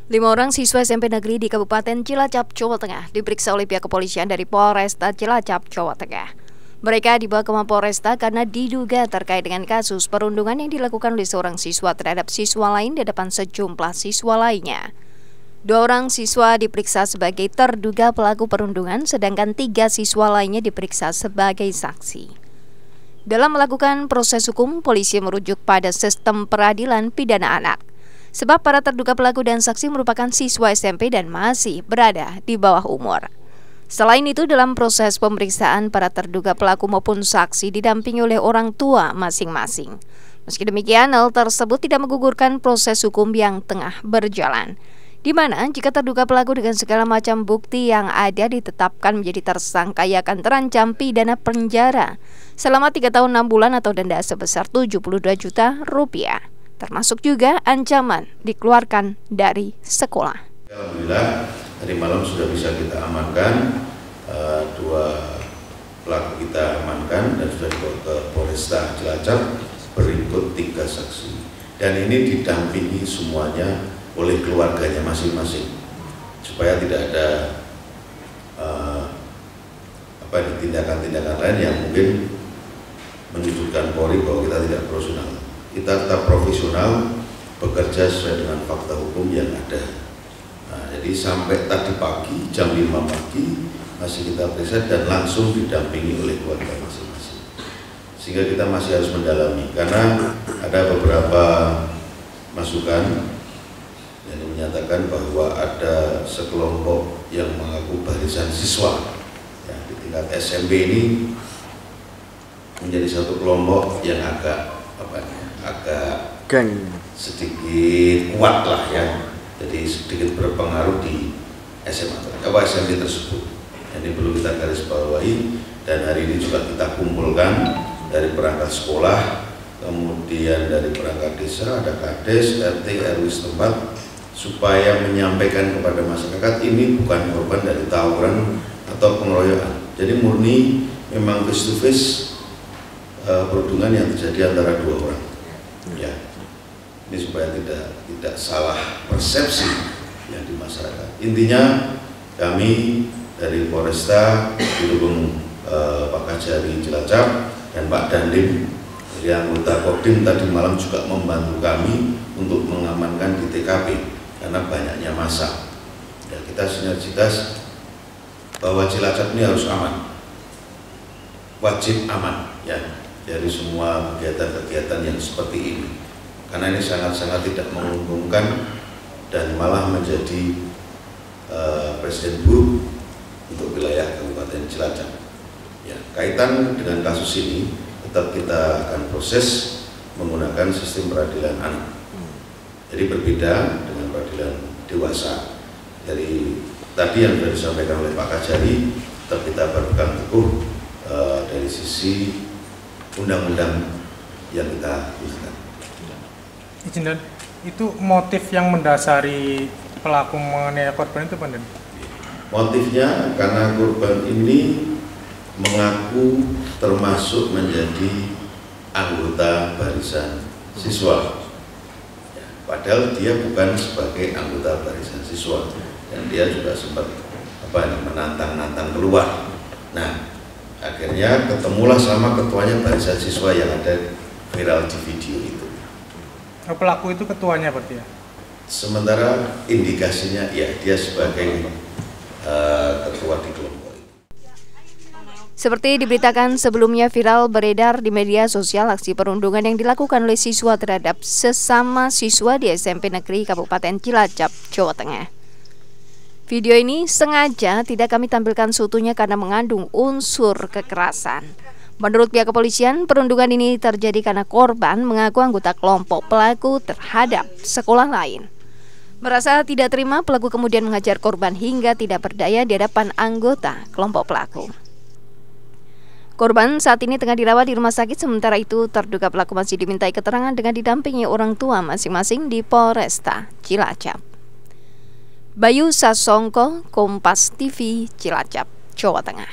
5 orang siswa SMP negeri di Kabupaten Cilacap, Jawa Tengah diperiksa oleh pihak kepolisian dari Polresta Cilacap, Jawa Tengah. Mereka dibawa ke Mapolresta karena diduga terkait dengan kasus perundungan yang dilakukan oleh seorang siswa terhadap siswa lain di depan sejumlah siswa lainnya. 2 orang siswa diperiksa sebagai terduga pelaku perundungan, sedangkan 3 siswa lainnya diperiksa sebagai saksi. Dalam melakukan proses hukum, polisi merujuk pada sistem peradilan pidana anak. Sebab para terduga pelaku dan saksi merupakan siswa SMP dan masih berada di bawah umur. Selain itu, dalam proses pemeriksaan, para terduga pelaku maupun saksi didampingi oleh orang tua masing-masing. Meski demikian, hal tersebut tidak menggugurkan proses hukum yang tengah berjalan, di mana jika terduga pelaku dengan segala macam bukti yang ada ditetapkan menjadi tersangka, ia akan terancam pidana penjara selama 3 tahun 6 bulan atau denda sebesar 72 juta rupiah. Termasuk juga ancaman dikeluarkan dari sekolah. Alhamdulillah tadi malam sudah bisa kita amankan, 2 pelaku kita amankan dan sudah dibawa ke Polresta Cilacap berikut 3 saksi. Dan ini didampingi semuanya oleh keluarganya masing-masing supaya tidak ada tindakan-tindakan lain yang mungkin menunjukkan Polri bahwa kita tidak profesional. Kita tetap profesional, bekerja sesuai dengan fakta hukum yang ada. Nah, jadi sampai tadi pagi, jam 5 pagi, masih kita periksa dan langsung didampingi oleh keluarga masing-masing. Sehingga kita masih harus mendalami, karena ada beberapa masukan yang menyatakan bahwa ada sekelompok yang mengaku barisan siswa. Ya, di tingkat SMP ini menjadi satu kelompok yang agak sedikit kuat lah ya, jadi sedikit berpengaruh di SMP tersebut. Ini perlu kita garis bawahi, dan hari ini juga kita kumpulkan dari perangkat sekolah, kemudian dari perangkat desa, ada Kades, RT, RW setempat, supaya menyampaikan kepada masyarakat ini bukan korban dari tawuran atau pengeroyokan. Jadi murni memang face to face perundungan yang terjadi antara 2 orang. Ya, ini supaya tidak salah persepsi yang di masyarakat. Intinya kami dari Polresta didukung Pak Kajari Cilacap dan Pak Dandim dari anggota Kodim tadi malam juga membantu kami untuk mengamankan di TKP karena banyaknya massa. Ya, kita sinergitas bahwa Cilacap ini harus aman, wajib aman ya, dari semua kegiatan-kegiatan yang seperti ini, karena ini sangat-sangat tidak menguntungkan dan malah menjadi presiden buruk untuk wilayah Kabupaten Cilacap. Ya, kaitan dengan kasus ini tetap kita akan proses menggunakan sistem peradilan anak. Jadi berbeda dengan peradilan dewasa. Dari tadi yang sudah disampaikan oleh Pak Kajari, tetap kita berpegang teguh dari sisi undang-undang yang kita gunakan. Izin dan itu motif yang mendasari pelaku menganiaya korban itu, Pak? Motifnya karena korban ini mengaku termasuk menjadi anggota barisan siswa, ya, padahal dia bukan sebagai anggota barisan siswa dan dia juga sempat menantang-nantang keluar. Nah, akhirnya ketemulah sama ketuanya barisan siswa yang ada viral di video itu. Pelaku itu ketuanya berarti ya? Sementara indikasinya ya dia sebagai ketua di kelompok itu. Seperti diberitakan sebelumnya, viral beredar di media sosial aksi perundungan yang dilakukan oleh siswa terhadap sesama siswa di SMP Negeri Kabupaten Cilacap, Jawa Tengah. Video ini sengaja tidak kami tampilkan seutuhnya karena mengandung unsur kekerasan. Menurut pihak kepolisian, perundungan ini terjadi karena korban mengaku anggota kelompok pelaku terhadap sekolah lain. Merasa tidak terima, pelaku kemudian menghajar korban hingga tidak berdaya di hadapan anggota kelompok pelaku. Korban saat ini tengah dirawat di rumah sakit, sementara itu terduga pelaku masih dimintai keterangan dengan didampingi orang tua masing-masing di Polresta Cilacap. Bayu Sasongko, Kompas TV, Cilacap, Jawa Tengah.